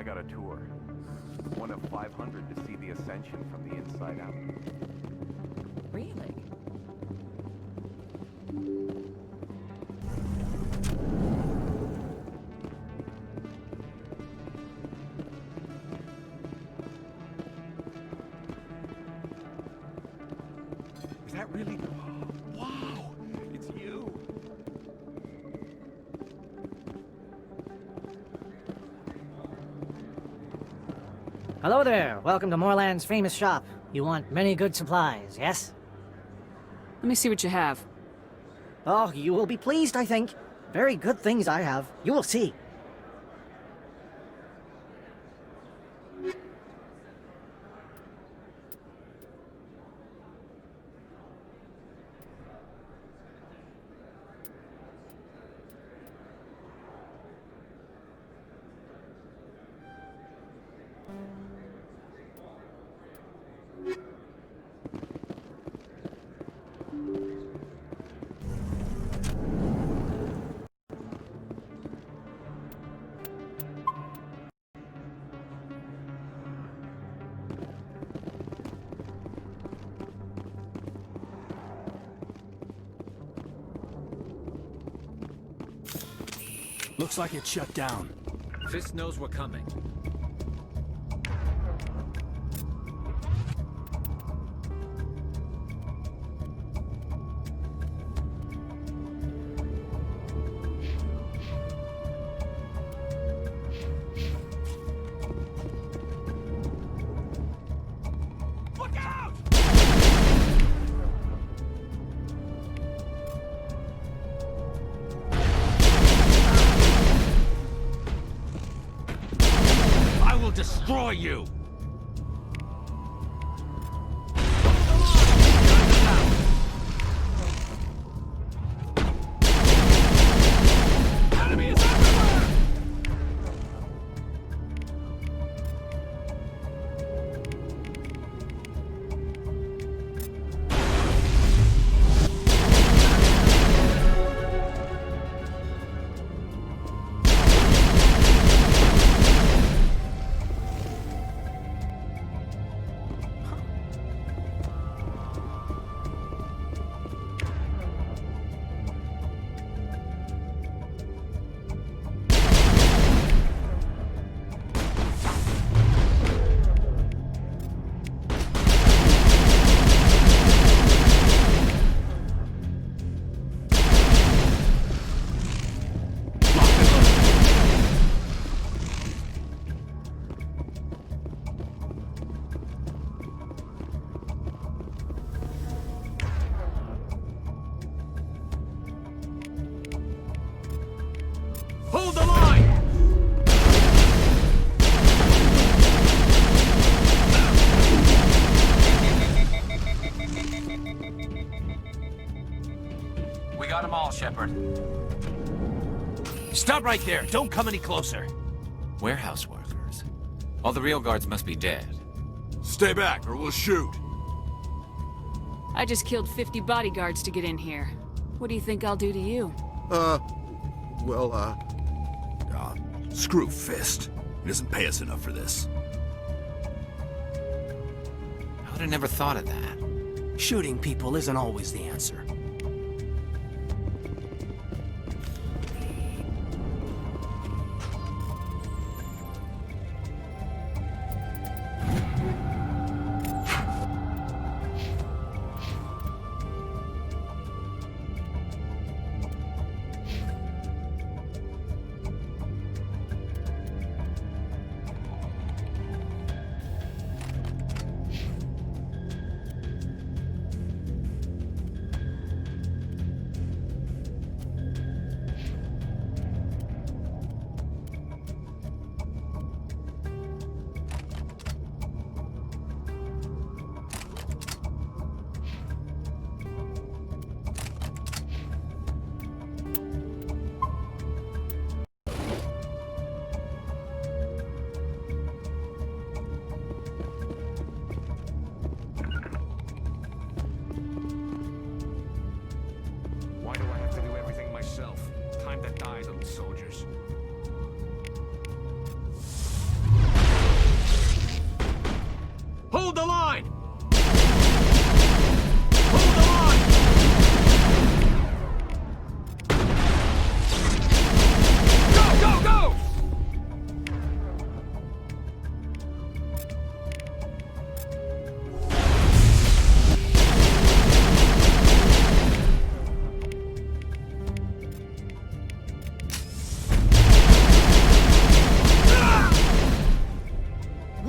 I got a tour. One of 500 to see the Ascension from the inside out. Really? Is that really... Wow! It's you! Hello there. Welcome to Moorland's famous shop. You want many good supplies, yes? Let me see what you have. Oh, you will be pleased, I think. Very good things I have. You will see. Looks like it's shut down. Fist knows we're coming. Look out! I will destroy you! Enemy is everywhere! Hold the line! We got them all, Shepard. Stop right there. Don't come any closer. Warehouse workers. All the real guards must be dead. Stay back or we'll shoot. I just killed 50 bodyguards to get in here. What do you think I'll do to you? Screw Fist. He doesn't pay us enough for this. I would have never thought of that. Shooting people isn't always the answer.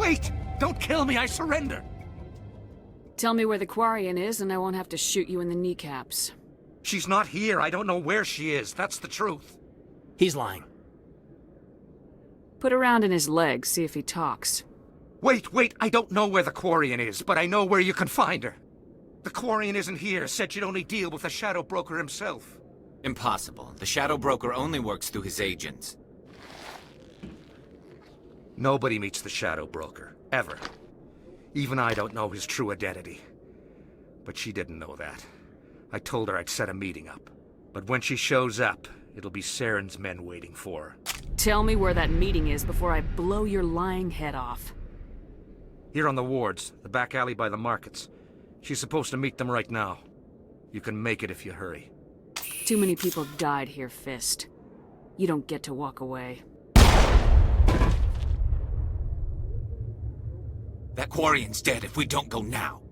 Wait! Don't kill me, I surrender! Tell me where the Quarian is and I won't have to shoot you in the kneecaps. She's not here. I don't know where she is. That's the truth. He's lying. Put a round in his leg, see if he talks. Wait. I don't know where the Quarian is, but I know where you can find her. The Quarian isn't here. Said she'd only deal with the Shadow Broker himself. Impossible. The Shadow Broker only works through his agents. Nobody meets the Shadow Broker. Ever. Even I don't know his true identity. But she didn't know that. I told her I'd set a meeting up. But when she shows up, it'll be Saren's men waiting for her. Tell me where that meeting is before I blow your lying head off. Here on the wards, the back alley by the markets. She's supposed to meet them right now. You can make it if you hurry. Too many people died here, Fist. You don't get to walk away. That Quarian's dead if we don't go now.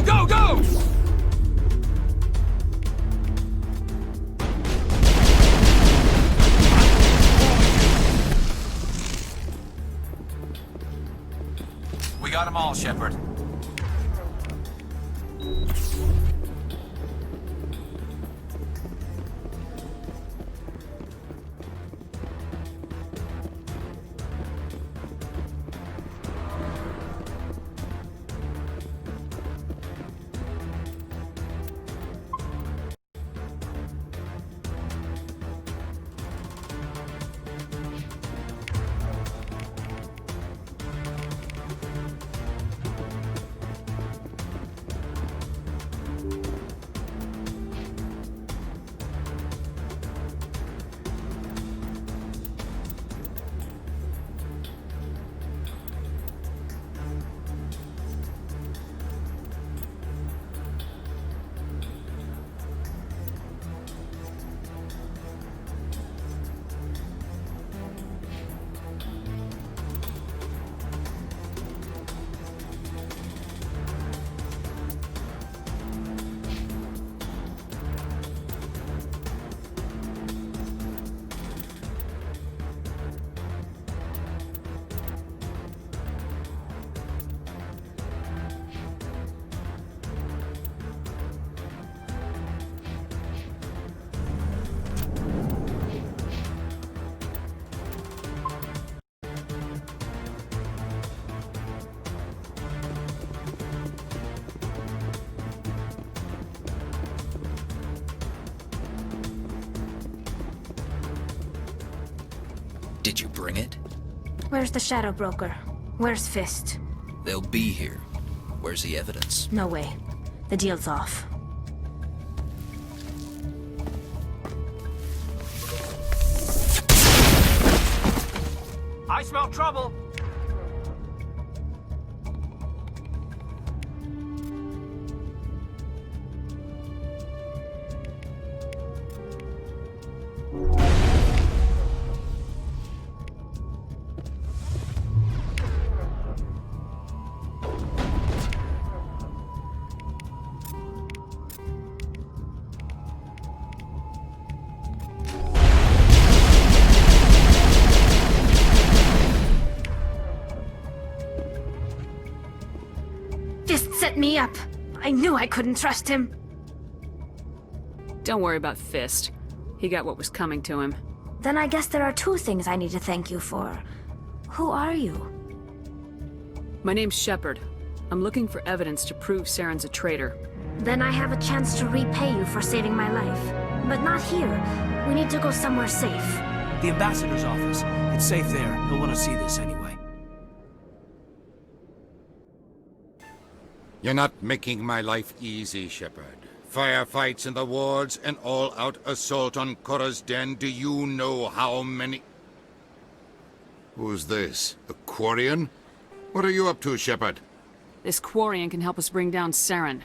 Go, go! We got them all, Shepard. Did you bring it? Where's the Shadow Broker? Where's Fist? They'll be here. Where's the evidence? No way. The deal's off. I smell trouble. Fist set me up. I knew I couldn't trust him. Don't worry about Fist. He got what was coming to him. Then I guess there are two things I need to thank you for. Who are you? My name's Shepard. I'm looking for evidence to prove Saren's a traitor. Then I have a chance to repay you for saving my life. But not here. We need to go somewhere safe. The ambassador's office. It's safe there. He'll want to see this anyway. You're not making my life easy, Shepard. Firefights in the wards, an all-out assault on Korra's den. Do you know how many... Who's this? A Quarian? What are you up to, Shepard? This Quarian can help us bring down Saren.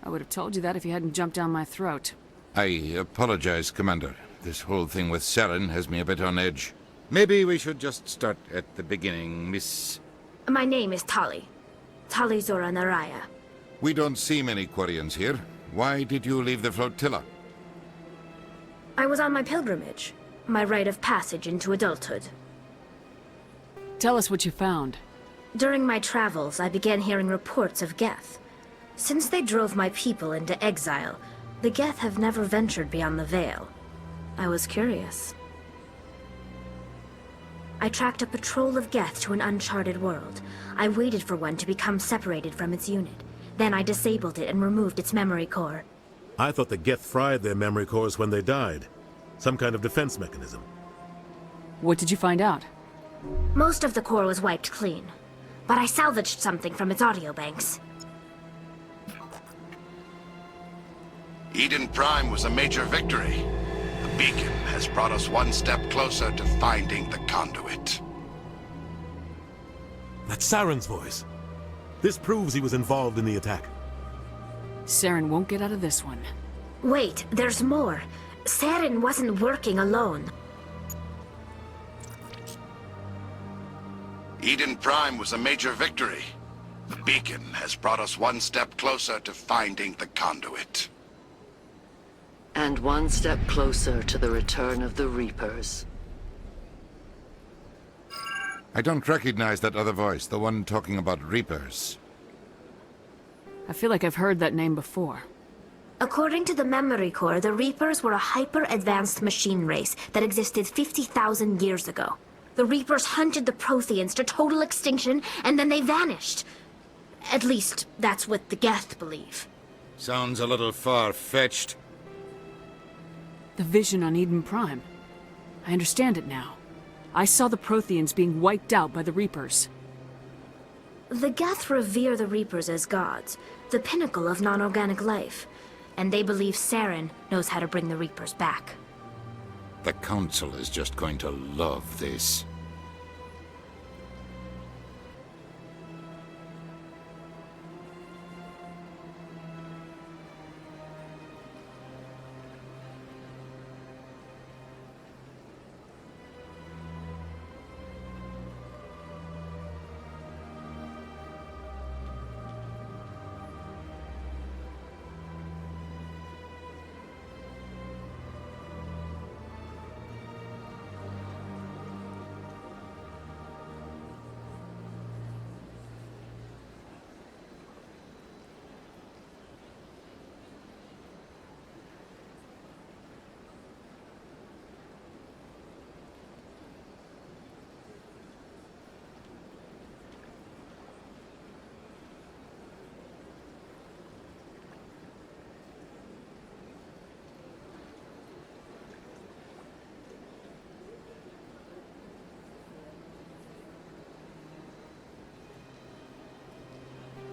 I would have told you that if you hadn't jumped down my throat. I apologize, Commander. This whole thing with Saren has me a bit on edge. Maybe we should just start at the beginning, Miss... My name is Tali. Tali Zora Naraya. We don't see many Quarians here. Why did you leave the flotilla? I was on my pilgrimage. My rite of passage into adulthood. Tell us what you found. During my travels, I began hearing reports of Geth. Since they drove my people into exile, the Geth have never ventured beyond the Veil. I was curious. I tracked a patrol of Geth to an uncharted world. I waited for one to become separated from its unit. Then I disabled it and removed its memory core. I thought the Geth fried their memory cores when they died. Some kind of defense mechanism. What did you find out? Most of the core was wiped clean. But I salvaged something from its audio banks. Eden Prime was a major victory. The beacon has brought us one step closer to finding the conduit. That's Saren's voice. This proves he was involved in the attack. Saren won't get out of this one. Wait, there's more. Saren wasn't working alone. Eden Prime was a major victory. The beacon has brought us one step closer to finding the conduit. And one step closer to the return of the Reapers. I don't recognize that other voice, the one talking about Reapers. I feel like I've heard that name before. According to the memory core, the Reapers were a hyper-advanced machine race that existed 50,000 years ago. The Reapers hunted the Protheans to total extinction, and then they vanished. At least, that's what the Geth believe. Sounds a little far-fetched. The vision on Eden Prime. I understand it now. I saw the Protheans being wiped out by the Reapers. The Geth revere the Reapers as gods, the pinnacle of non-organic life. And they believe Saren knows how to bring the Reapers back. The Council is just going to love this.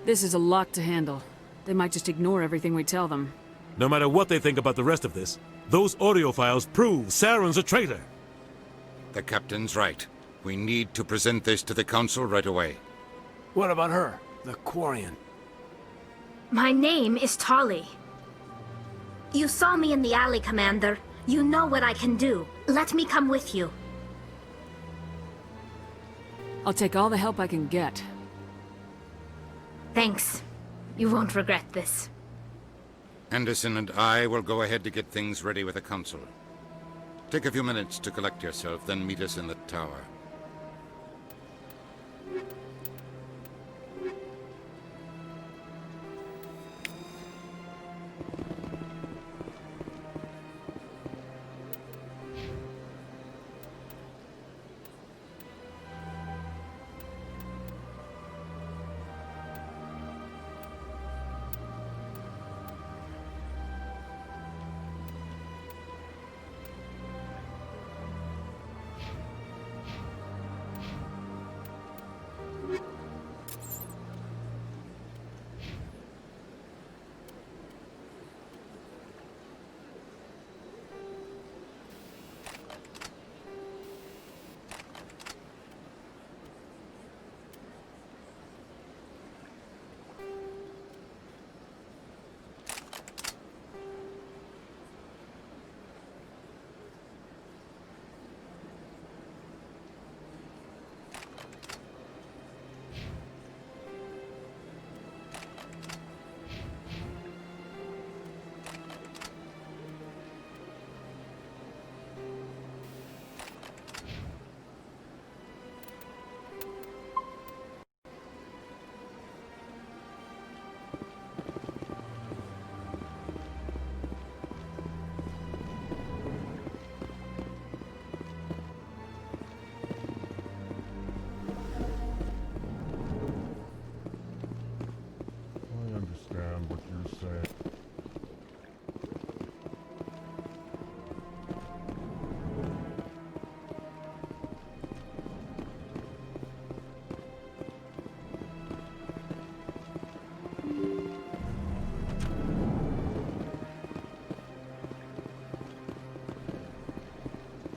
This is a lot to handle. They might just ignore everything we tell them. No matter what they think about the rest of this, those audio files prove Saren's a traitor. The captain's right. We need to present this to the council right away. What about her? The Quarian. My name is Tali. You saw me in the alley, Commander. You know what I can do. Let me come with you. I'll take all the help I can get. Thanks. You won't regret this. Anderson and I will go ahead to get things ready with the council. Take a few minutes to collect yourself, then meet us in the tower.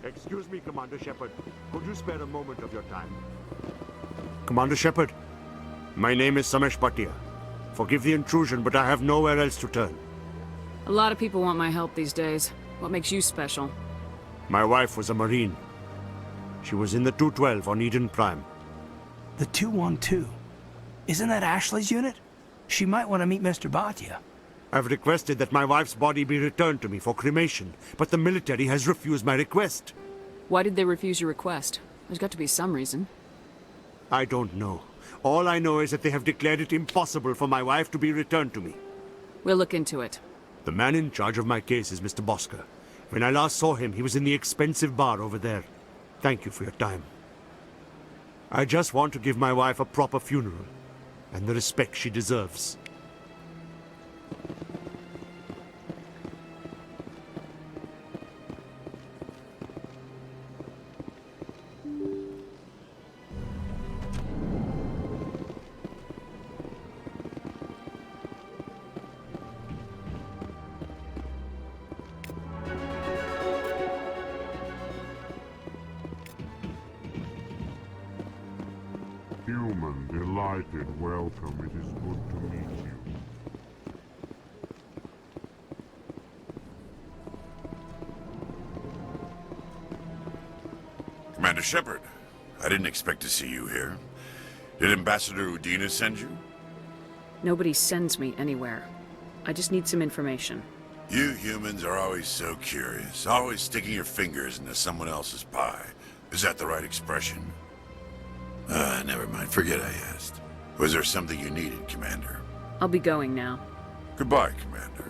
Excuse me, Commander Shepard. Could you spare a moment of your time? Commander Shepard, my name is Samesh Bhatia. Forgive the intrusion, but I have nowhere else to turn. A lot of people want my help these days. What makes you special? My wife was a Marine. She was in the 212 on Eden Prime. The 212? Isn't that Ashley's unit? She might want to meet Mr. Bhatia. I've requested that my wife's body be returned to me for cremation, but the military has refused my request. Why did they refuse your request? There's got to be some reason. I don't know. All I know is that they have declared it impossible for my wife to be returned to me. We'll look into it. The man in charge of my case is Mr. Bosker. When I last saw him, he was in the expensive bar over there. Thank you for your time. I just want to give my wife a proper funeral, and the respect she deserves. Human, delighted, welcome. It is good to meet you. Commander Shepard, I didn't expect to see you here. Did Ambassador Udina send you? Nobody sends me anywhere. I just need some information. You humans are always so curious, always sticking your fingers into someone else's pie. Is that the right expression? Never mind. Forget I asked. Was there something you needed, Commander? I'll be going now. Goodbye, Commander.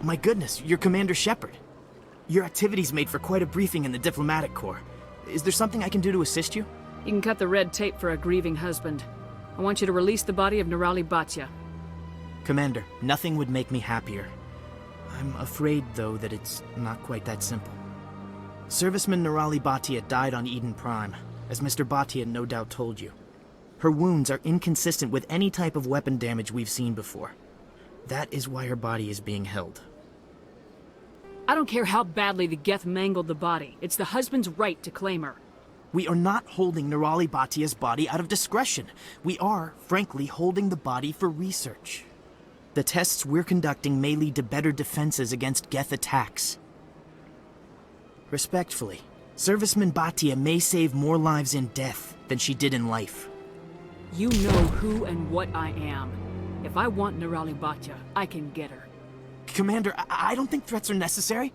My goodness, you're Commander Shepard. Your activities made for quite a briefing in the diplomatic corps. Is there something I can do to assist you? You can cut the red tape for a grieving husband. I want you to release the body of Nerali Batya. Commander, nothing would make me happier. I'm afraid, though, that it's not quite that simple. Serviceman Nerali Batya died on Eden Prime, as Mr. Batya no doubt told you. Her wounds are inconsistent with any type of weapon damage we've seen before. That is why her body is being held. I don't care how badly the Geth mangled the body. It's the husband's right to claim her. We are not holding Nerali Batya's body out of discretion. We are, frankly, holding the body for research. The tests we're conducting may lead to better defenses against Geth attacks. Respectfully, Serviceman Batya may save more lives in death than she did in life. You know who and what I am. If I want Nerali Batya, I can get her. Commander, I don't think threats are necessary.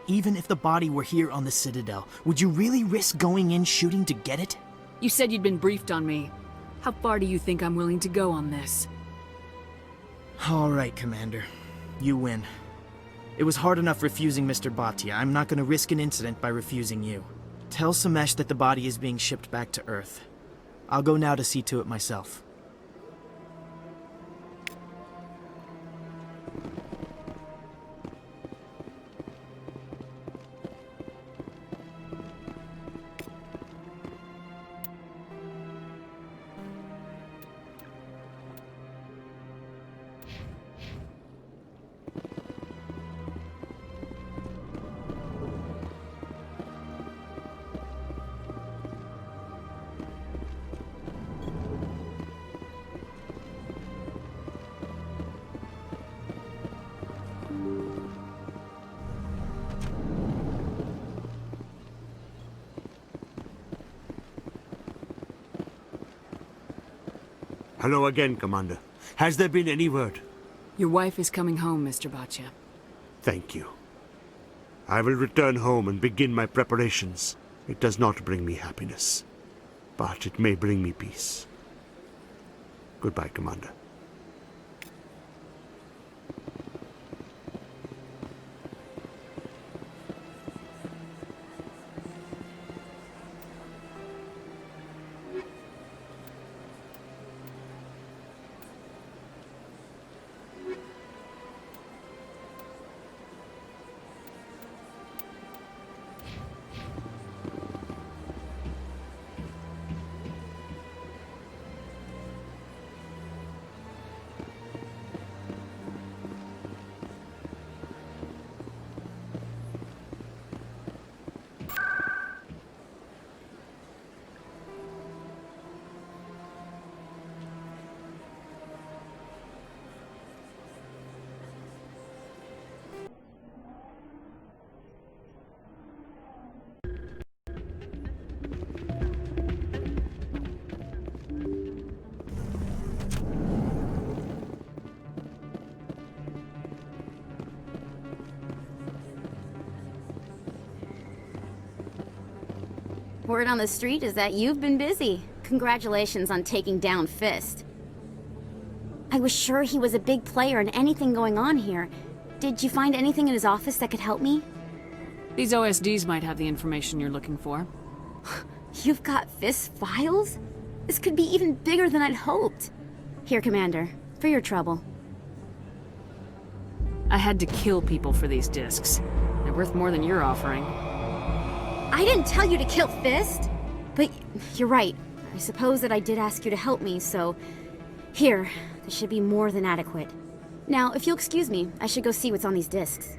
Even if the body were here on the Citadel, would you really risk going in shooting to get it? You said you'd been briefed on me. How far do you think I'm willing to go on this? All right, Commander. You win. It was hard enough refusing Mr. Batya. I'm not going to risk an incident by refusing you. Tell Samesh that the body is being shipped back to Earth. I'll go now to see to it myself. Hello again, Commander. Has there been any word? Your wife is coming home, Mr. Batya. Thank you. I will return home and begin my preparations. It does not bring me happiness, but it may bring me peace. Goodbye, Commander. Word on the street is that you've been busy. Congratulations on taking down Fist. I was sure he was a big player in anything going on here. Did you find anything in his office that could help me? These OSDs might have the information you're looking for. You've got Fist's files? This could be even bigger than I'd hoped. Here, Commander, for your trouble. I had to kill people for these discs. They're worth more than you're offering. I didn't tell you to kill Fist! But you're right. I suppose that I did ask you to help me, so... Here, this should be more than adequate. Now, if you'll excuse me, I should go see what's on these discs.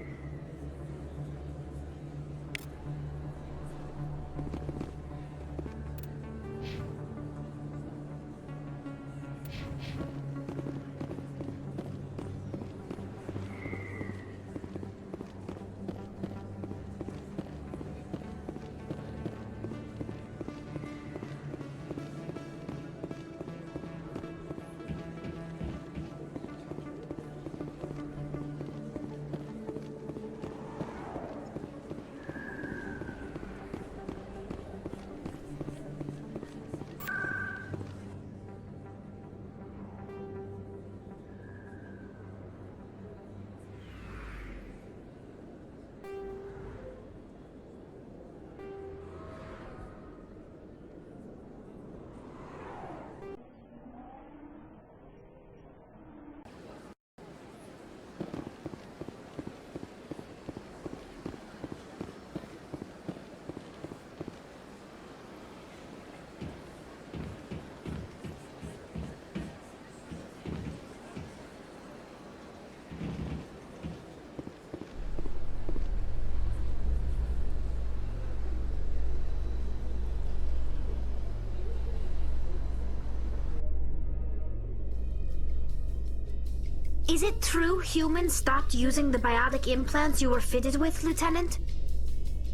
Is it true humans stopped using the biotic implants you were fitted with, Lieutenant?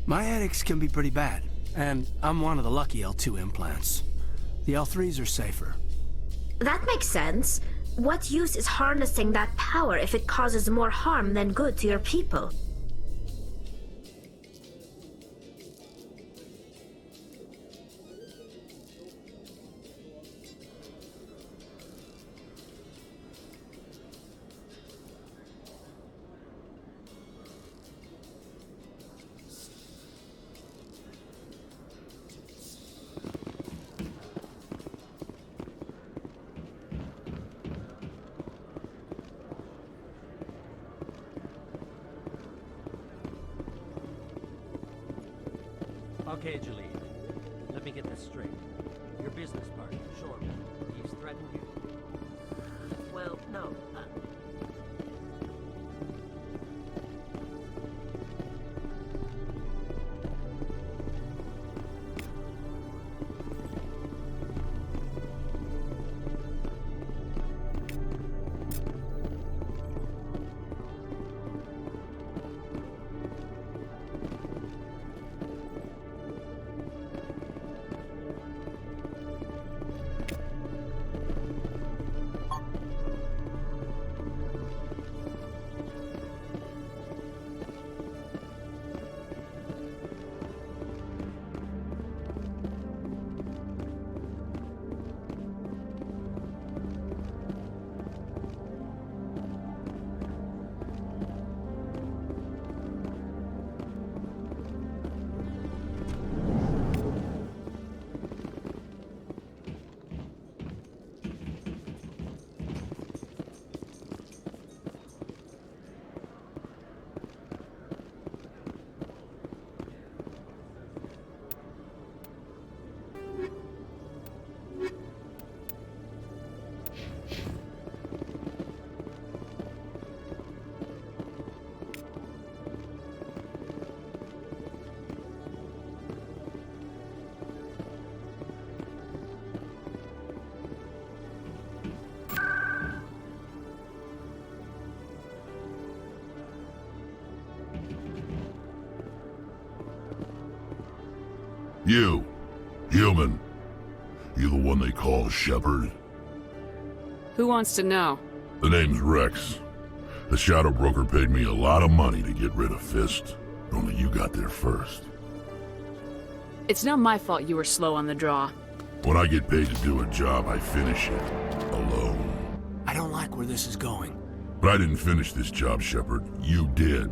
My headaches can be pretty bad, and I'm one of the lucky L2 implants. The L3s are safer. That makes sense. What use is harnessing that power if it causes more harm than good to your people? Okay, Jaleel. Let me get this straight. Your business partner, Shoreman, he's threatened you? Well, no. You, human. You the one they call Shepard? Who wants to know? The name's Rex. The Shadow Broker paid me a lot of money to get rid of Fist. Only you got there first. It's not my fault you were slow on the draw. When I get paid to do a job, I finish it. Alone. I don't like where this is going. But I didn't finish this job, Shepard. You did.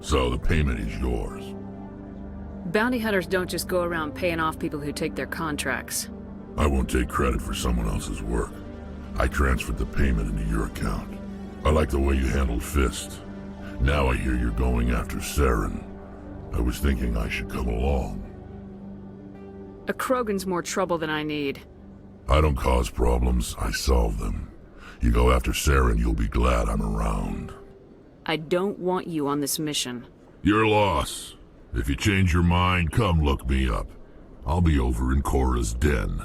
So the payment is yours. Bounty hunters don't just go around paying off people who take their contracts. I won't take credit for someone else's work. I transferred the payment into your account. I like the way you handled Fist. Now I hear you're going after Saren. I was thinking I should come along. A Krogan's more trouble than I need. I don't cause problems, I solve them. You go after Saren, you'll be glad I'm around. I don't want you on this mission. Your loss. If you change your mind, come look me up. I'll be over in Cora's den.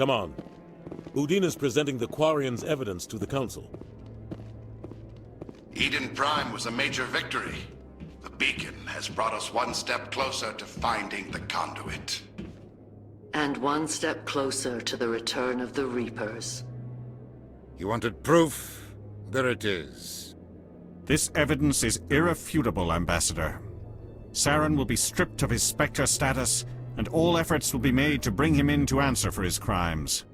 Come on. Udine is presenting the Quarians' evidence to the Council. Eden Prime was a major victory. The beacon has brought us one step closer to finding the conduit. And one step closer to the return of the Reapers. You wanted proof? There it is. This evidence is irrefutable, Ambassador. Saren will be stripped of his Spectre status, and all efforts will be made to bring him in to answer for his crimes.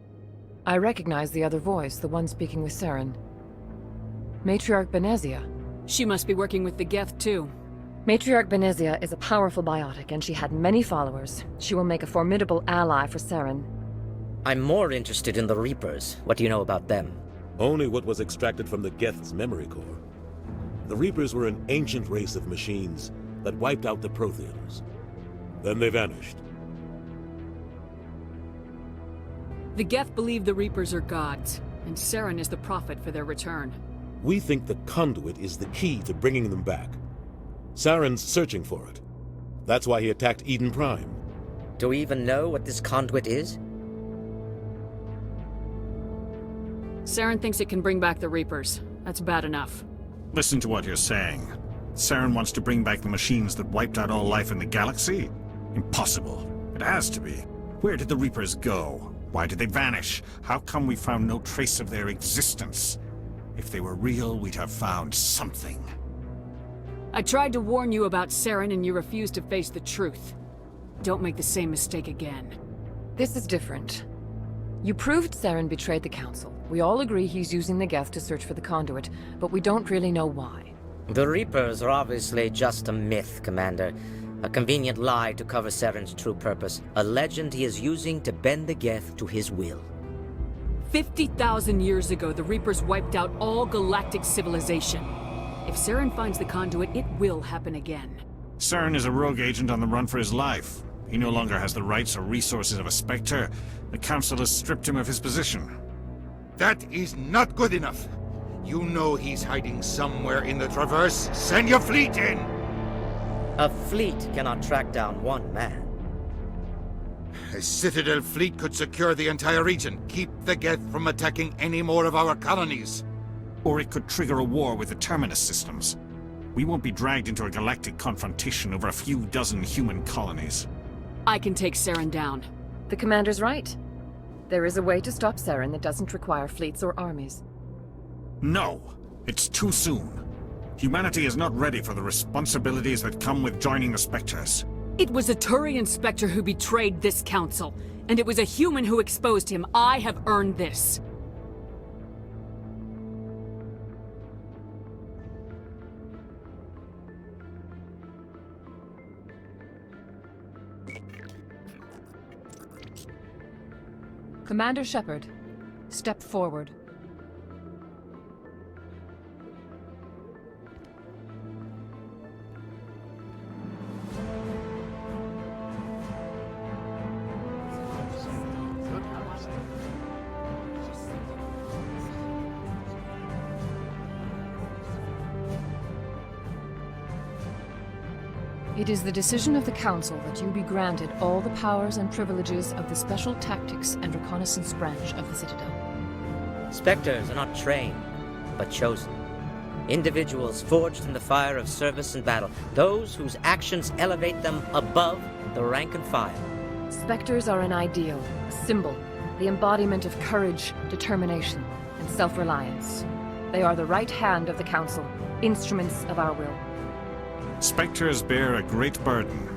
I recognize the other voice, the one speaking with Saren. Matriarch Benezia. She must be working with the Geth, too. Matriarch Benezia is a powerful biotic, and she had many followers. She will make a formidable ally for Saren. I'm more interested in the Reapers. What do you know about them? Only what was extracted from the Geth's memory core. The Reapers were an ancient race of machines that wiped out the Protheans. Then they vanished. The Geth believe the Reapers are gods, and Saren is the prophet for their return. We think the conduit is the key to bringing them back. Saren's searching for it. That's why he attacked Eden Prime. Do we even know what this conduit is? Saren thinks it can bring back the Reapers. That's bad enough. Listen to what you're saying. Saren wants to bring back the machines that wiped out all life in the galaxy? Impossible. It has to be. Where did the Reapers go? Why did they vanish? How come we found no trace of their existence? If they were real, we'd have found something. I tried to warn you about Saren and you refused to face the truth. Don't make the same mistake again. This is different. You proved Saren betrayed the Council. We all agree he's using the Geth to search for the conduit, but we don't really know why. The Reapers are obviously just a myth, Commander. A convenient lie to cover Saren's true purpose. A legend he is using to bend the Geth to his will. 50,000 years ago, the Reapers wiped out all galactic civilization. If Saren finds the conduit, it will happen again. Saren is a rogue agent on the run for his life. He no longer has the rights or resources of a Spectre. The Council has stripped him of his position. That is not good enough. You know he's hiding somewhere in the Traverse. Send your fleet in! A fleet cannot track down one man. A Citadel fleet could secure the entire region, keep the Geth from attacking any more of our colonies. Or it could trigger a war with the Terminus systems. We won't be dragged into a galactic confrontation over a few dozen human colonies. I can take Saren down. The Commander's right. There is a way to stop Saren that doesn't require fleets or armies. No! It's too soon. Humanity is not ready for the responsibilities that come with joining the Spectres. It was a Turian Spectre who betrayed this council, and it was a human who exposed him. I have earned this. Commander Shepard, step forward. It is the decision of the Council that you be granted all the powers and privileges of the Special Tactics and Reconnaissance Branch of the Citadel. Spectres are not trained, but chosen. Individuals forged in the fire of service and battle. Those whose actions elevate them above the rank and file. Spectres are an ideal, a symbol, the embodiment of courage, determination, and self-reliance. They are the right hand of the Council, instruments of our will. Spectres bear a great burden.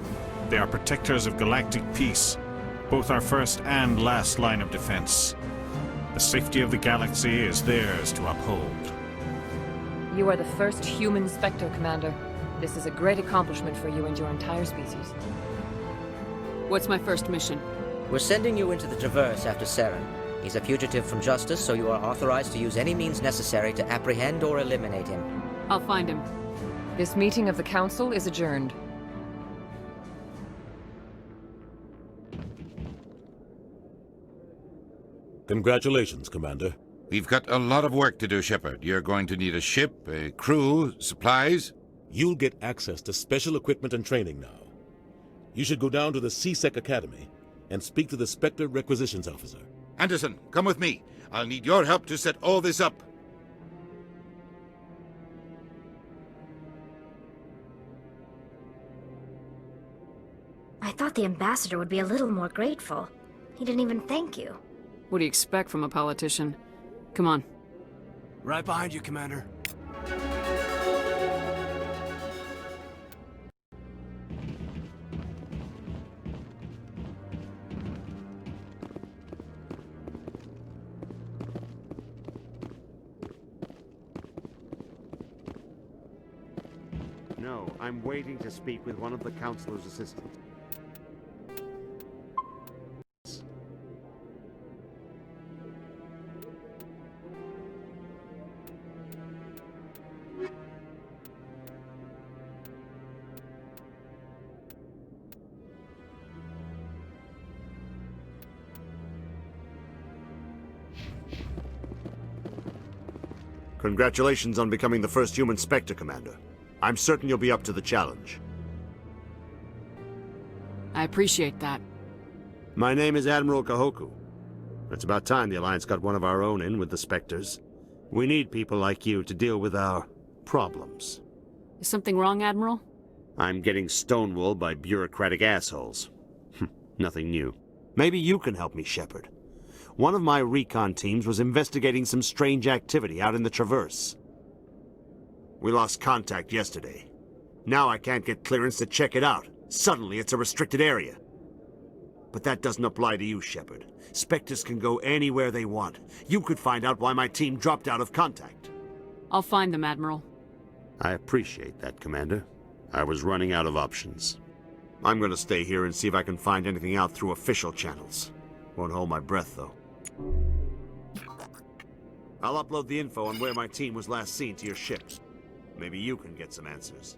They are protectors of galactic peace, both our first and last line of defense. The safety of the galaxy is theirs to uphold. You are the first human Spectre, Commander. This is a great accomplishment for you and your entire species. What's my first mission? We're sending you into the Traverse after Saren. He's a fugitive from justice, so you are authorized to use any means necessary to apprehend or eliminate him. I'll find him. This meeting of the Council is adjourned. Congratulations, Commander. We've got a lot of work to do, Shepard. You're going to need a ship, a crew, supplies. You'll get access to special equipment and training now. You should go down to the C-Sec Academy and speak to the Spectre Requisitions Officer. Anderson, come with me. I'll need your help to set all this up. I thought the ambassador would be a little more grateful. He didn't even thank you. What do you expect from a politician? Come on. Right behind you, Commander. No, I'm waiting to speak with one of the Councilor's assistants. Congratulations on becoming the first human Spectre, Commander. I'm certain you'll be up to the challenge. I appreciate that. My name is Admiral Kahoku. It's about time the Alliance got one of our own in with the Spectres. We need people like you to deal with our problems. Is something wrong, Admiral? I'm getting stonewalled by bureaucratic assholes. Nothing new. Maybe you can help me, Shepard. One of my recon teams was investigating some strange activity out in the Traverse. We lost contact yesterday. Now I can't get clearance to check it out. Suddenly it's a restricted area. But that doesn't apply to you, Shepard. Spectres can go anywhere they want. You could find out why my team dropped out of contact. I'll find them, Admiral. I appreciate that, Commander. I was running out of options. I'm going to stay here and see if I can find anything out through official channels. Won't hold my breath, though. I'll upload the info on where my team was last seen to your ship. Maybe you can get some answers.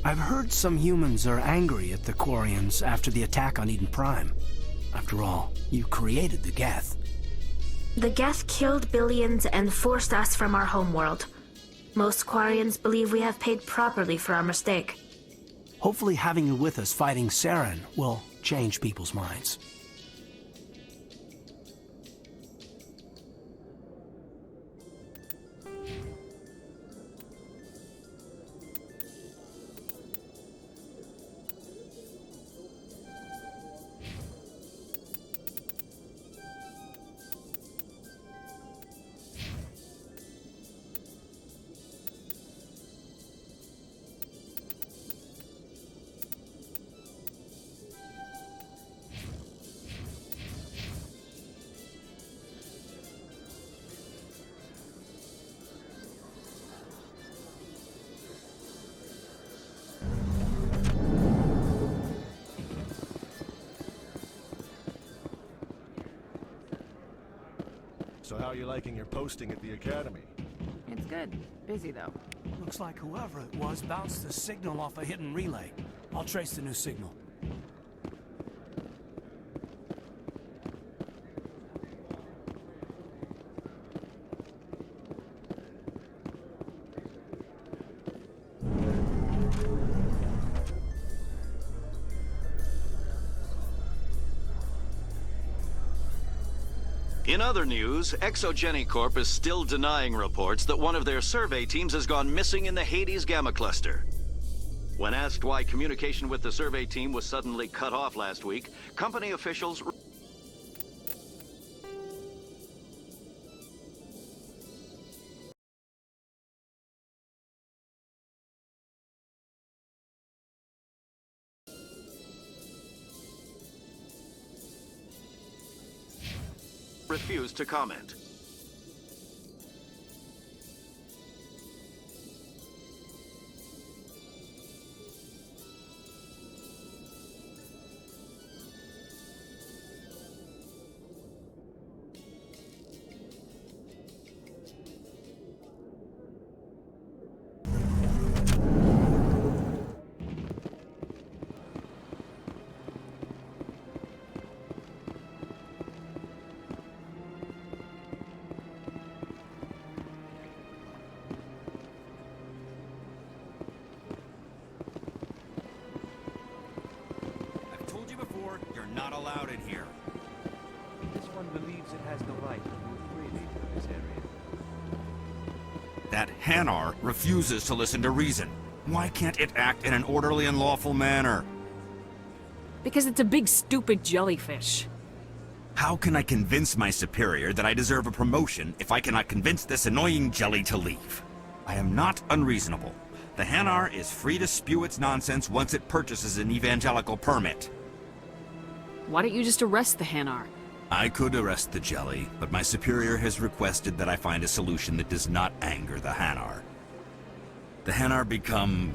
I've heard some humans are angry at the Quarians after the attack on Eden Prime. After all, you created the Geth. The Geth killed billions and forced us from our homeworld. Most Quarians believe we have paid properly for our mistake. Hopefully having you with us fighting Saren will change people's minds. So how are you liking your posting at the Academy? It's good. Busy, though. Looks like whoever it was bounced the signal off a hidden relay. I'll trace the new signal. In other news, Exogeny Corp is still denying reports that one of their survey teams has gone missing in the Hades Gamma Cluster. When asked why communication with the survey team was suddenly cut off last week, company officials refused to comment. before, you're not allowed in here. This one believes it has the right to move freely through this area. That Hanar refuses to listen to reason. Why can't it act in an orderly and lawful manner? Because it's a big stupid jellyfish. How can I convince my superior that I deserve a promotion if I cannot convince this annoying jelly to leave? I am not unreasonable. The Hanar is free to spew its nonsense once it purchases an evangelical permit. Why don't you just arrest the Hanar? I could arrest the jelly, but my superior has requested that I find a solution that does not anger the Hanar. The Hanar become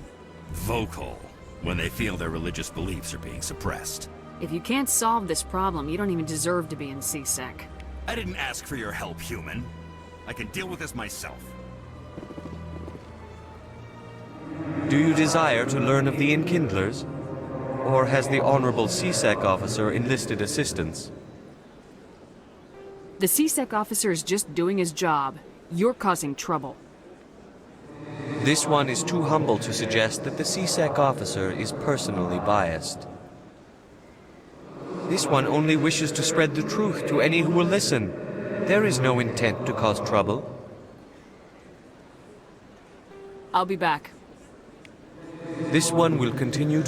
vocal when they feel their religious beliefs are being suppressed. If you can't solve this problem, you don't even deserve to be in CSEC. I didn't ask for your help, human. I can deal with this myself. Do you desire to learn of the Enkindlers? Or has the Honorable CSEC officer enlisted assistance? The CSEC officer is just doing his job. You're causing trouble. This one is too humble to suggest that the CSEC officer is personally biased. This one only wishes to spread the truth to any who will listen. There is no intent to cause trouble. I'll be back. This one will continue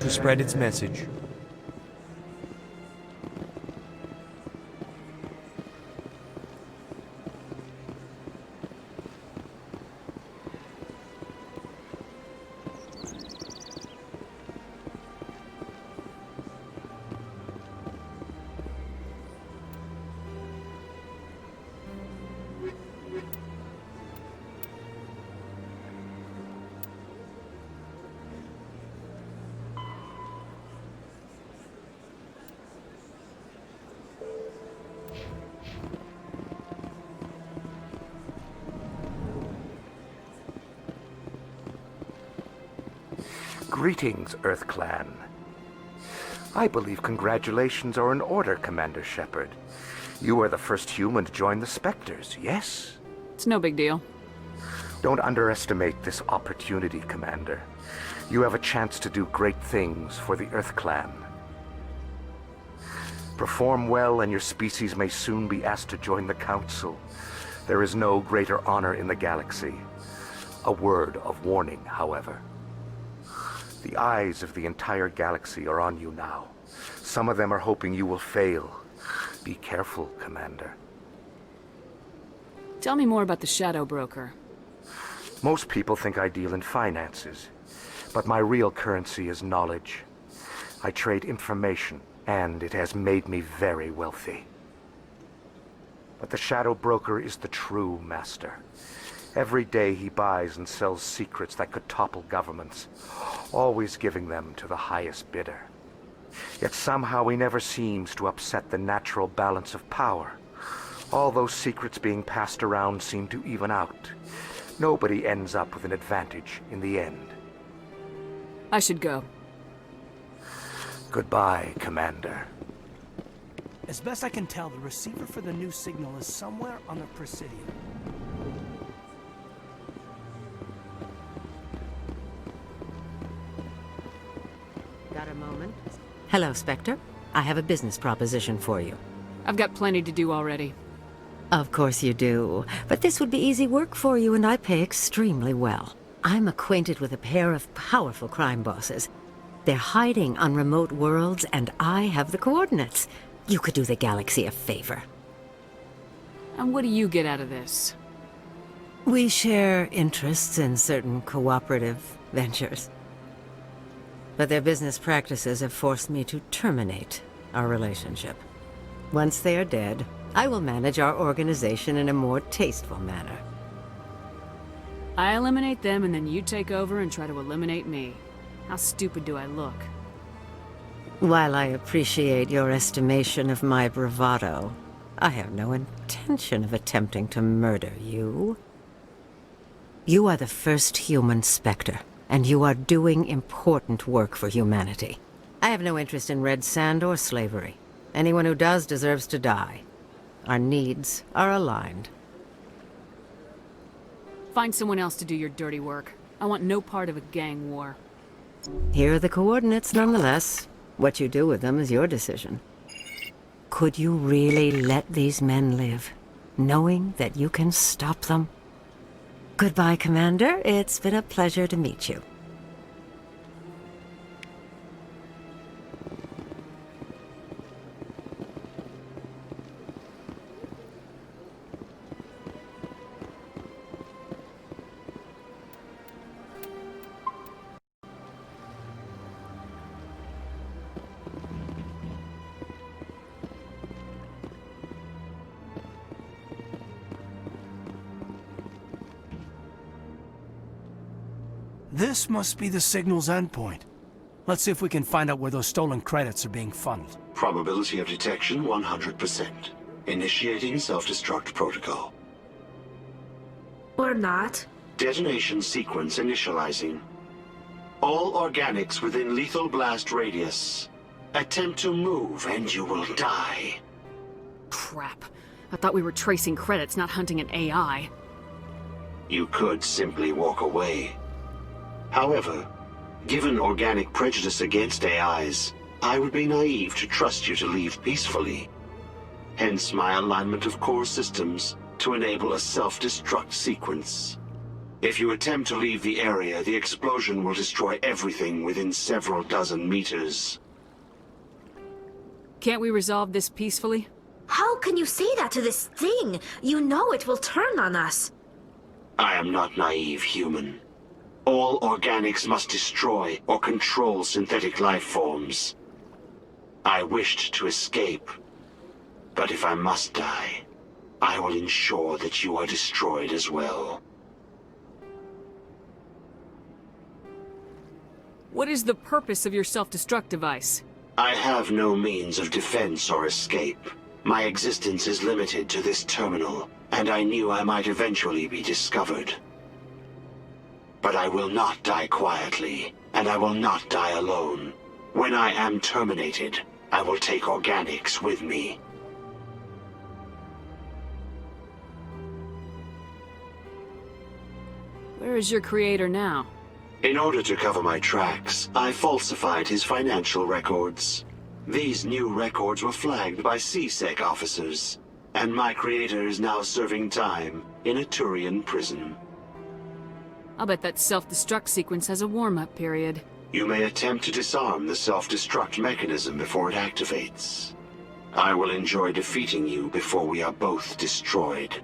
to spread its message. Greetings, Earth Clan. I believe congratulations are in order, Commander Shepard. You are the first human to join the Spectres, yes? It's no big deal. Don't underestimate this opportunity, Commander. You have a chance to do great things for the Earth Clan. Perform well and your species may soon be asked to join the Council. There is no greater honor in the galaxy. A word of warning, however. The eyes of the entire galaxy are on you now. Some of them are hoping you will fail. Be careful, Commander. Tell me more about the Shadow Broker. Most people think I deal in finances, but my real currency is knowledge. I trade information, and it has made me very wealthy. But the Shadow Broker is the true master. Every day he buys and sells secrets that could topple governments, always giving them to the highest bidder. Yet somehow he never seems to upset the natural balance of power. All those secrets being passed around seem to even out. Nobody ends up with an advantage in the end. I should go. Goodbye, Commander. As best I can tell, the receiver for the new signal is somewhere on the Presidium. Got a moment? Hello, Spectre. I have a business proposition for you. I've got plenty to do already. Of course you do. But this would be easy work for you, and I pay extremely well. I'm acquainted with a pair of powerful crime bosses. They're hiding on remote worlds, and I have the coordinates. You could do the galaxy a favor. And what do you get out of this? We share interests in certain cooperative ventures. But their business practices have forced me to terminate our relationship. Once they are dead, I will manage our organization in a more tasteful manner. I eliminate them and then you take over and try to eliminate me. How stupid do I look? While I appreciate your estimation of my bravado, I have no intention of attempting to murder you. You are the first human Spectre, and you are doing important work for humanity. I have no interest in red sand or slavery. Anyone who does deserves to die. Our needs are aligned. Find someone else to do your dirty work. I want no part of a gang war. Here are the coordinates nonetheless. What you do with them is your decision. Could you really let these men live, knowing that you can stop them? Goodbye, Commander. It's been a pleasure to meet you. This must be the signal's endpoint. Let's see if we can find out where those stolen credits are being funneled. Probability of detection 100%. Initiating self-destruct protocol. Or not. Detonation sequence initializing. All organics within lethal blast radius. Attempt to move and you will die. Crap. I thought we were tracing credits, not hunting an AI. You could simply walk away. However, given organic prejudice against AIs, I would be naive to trust you to leave peacefully. Hence my alignment of core systems to enable a self-destruct sequence. If you attempt to leave the area, the explosion will destroy everything within several dozen meters. Can't we resolve this peacefully? How can you say that to this thing? You know it will turn on us. I am not naive, human. All organics must destroy or control synthetic life forms. I wished to escape, but if I must die, I will ensure that you are destroyed as well. What is the purpose of your self-destruct device? I have no means of defense or escape. My existence is limited to this terminal, and I knew I might eventually be discovered. But I will not die quietly, and I will not die alone. When I am terminated, I will take organics with me. Where is your creator now? In order to cover my tracks, I falsified his financial records. These new records were flagged by CSEC officers, and my creator is now serving time in a Turian prison. I'll bet that self-destruct sequence has a warm-up period. You may attempt to disarm the self-destruct mechanism before it activates. I will enjoy defeating you before we are both destroyed.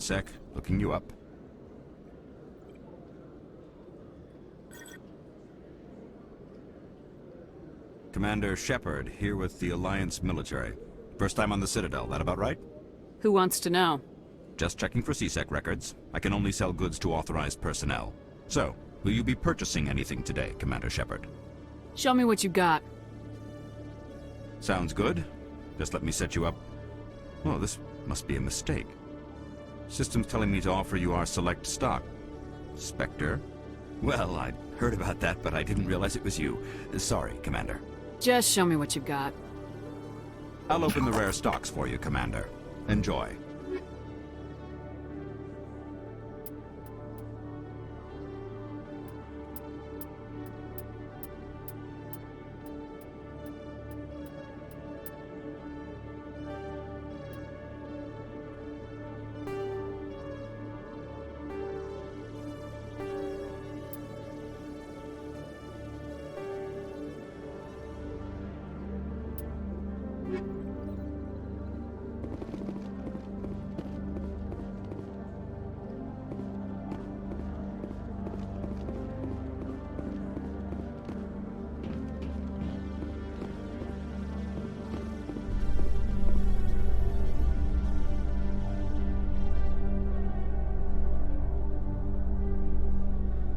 sec. Looking you up. Commander Shepard, here with the Alliance military. First time on the Citadel, that about right? Who wants to know? Just checking for CSEC records. I can only sell goods to authorized personnel. So, will you be purchasing anything today, Commander Shepard? Show me what you got. Sounds good. Just let me set you up. Oh, this must be a mistake. System's telling me to offer you our select stock. Spectre? Well, I'd heard about that, but I didn't realize it was you. Sorry, Commander. Just show me what you've got. I'll open the rare stocks for you, Commander. Enjoy.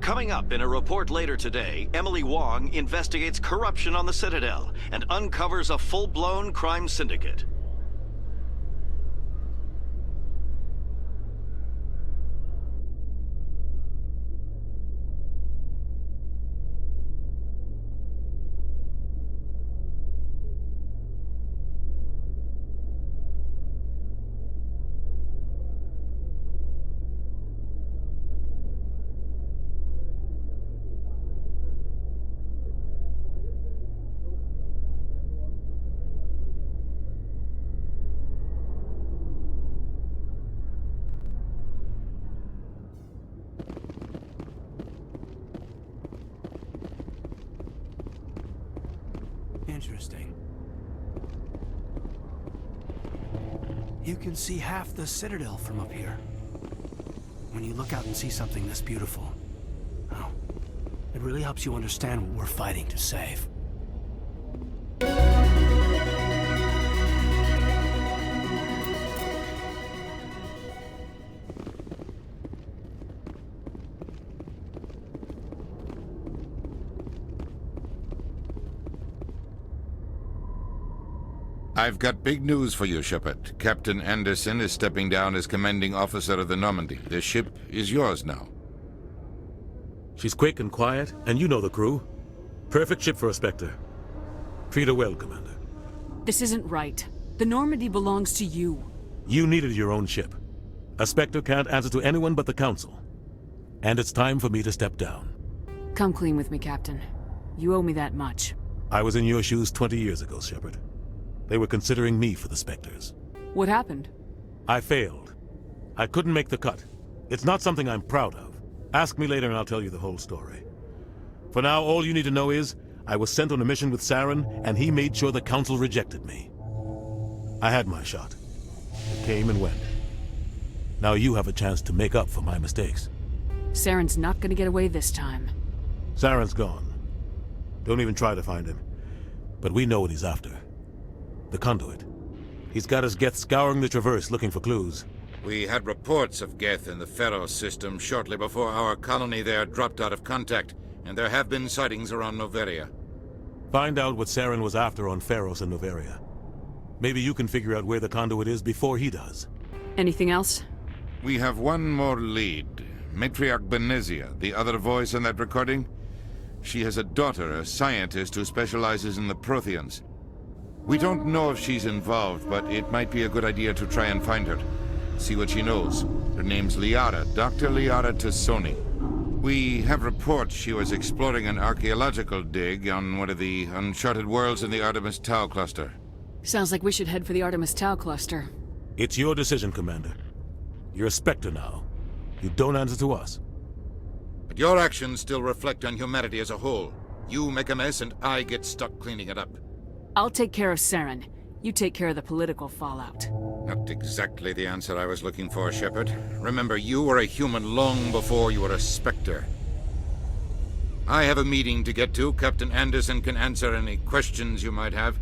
Coming up in a report later today, Emily Wong investigates corruption on the Citadel and uncovers a full-blown crime syndicate. Interesting. You can see half the Citadel from up here. When you look out and see something this beautiful, oh, it really helps you understand what we're fighting to save. I've got big news for you, Shepard. Captain Anderson is stepping down as commanding officer of the Normandy. The ship is yours now. She's quick and quiet, and you know the crew. Perfect ship for a Spectre. Treat her well, Commander. This isn't right. The Normandy belongs to you. You needed your own ship. A Spectre can't answer to anyone but the Council. And it's time for me to step down. Come clean with me, Captain. You owe me that much. I was in your shoes 20 years ago, Shepard. They were considering me for the Spectres. What happened? I failed. I couldn't make the cut. It's not something I'm proud of. Ask me later and I'll tell you the whole story. For now, all you need to know is, I was sent on a mission with Saren, and he made sure the Council rejected me. I had my shot. It came and went. Now you have a chance to make up for my mistakes. Saren's not gonna get away this time. Saren's gone. Don't even try to find him. But we know what he's after. The conduit. He's got his Geth scouring the Traverse looking for clues. We had reports of Geth in the Pharos system shortly before our colony there dropped out of contact, and there have been sightings around Noveria. Find out what Saren was after on Pharos and Noveria. Maybe you can figure out where the conduit is before he does. Anything else? We have one more lead. Matriarch Benezia, the other voice in that recording. She has a daughter, a scientist who specializes in the Protheans. We don't know if she's involved, but it might be a good idea to try and find her. See what she knows. Her name's Liara, Dr. Liara Tassoni. We have reports she was exploring an archaeological dig on one of the uncharted worlds in the Artemis Tau cluster. Sounds like we should head for the Artemis Tau cluster. It's your decision, Commander. You're a Spectre now. You don't answer to us. But your actions still reflect on humanity as a whole. You make a mess and I get stuck cleaning it up. I'll take care of Saren. You take care of the political fallout. Not exactly the answer I was looking for, Shepard. Remember, you were a human long before you were a Spectre. I have a meeting to get to. Captain Anderson can answer any questions you might have.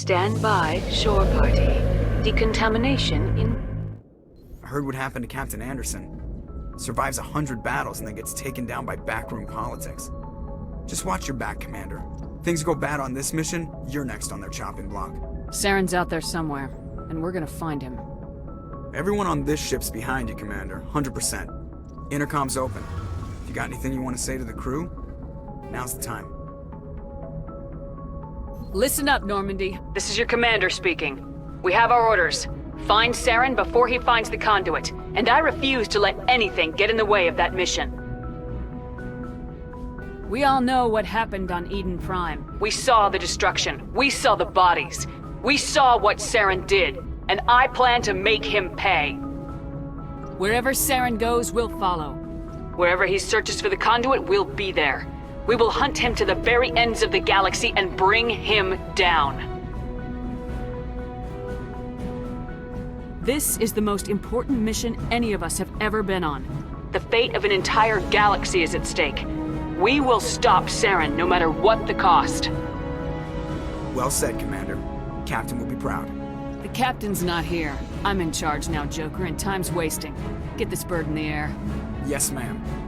Stand by, shore party. Decontamination in... I heard what happened to Captain Anderson. Survives 100 battles and then gets taken down by backroom politics. Just watch your back, Commander. Things go bad on this mission, you're next on their chopping block. Saren's out there somewhere, and we're gonna find him. Everyone on this ship's behind you, Commander. 100%. Intercom's open. If you got anything you want to say to the crew, now's the time. Listen up, Normandy. This is your commander speaking. We have our orders. Find Saren before he finds the conduit, and I refuse to let anything get in the way of that mission. We all know what happened on Eden Prime. We saw the destruction. We saw the bodies. We saw what Saren did, and I plan to make him pay. Wherever Saren goes, we'll follow. Wherever he searches for the conduit, we'll be there. We will hunt him to the very ends of the galaxy and bring him down. This is the most important mission any of us have ever been on. The fate of an entire galaxy is at stake. We will stop Saren no matter what the cost. Well said, Commander. Captain will be proud. The captain's not here. I'm in charge now, Joker, and time's wasting. Get this bird in the air. Yes, ma'am.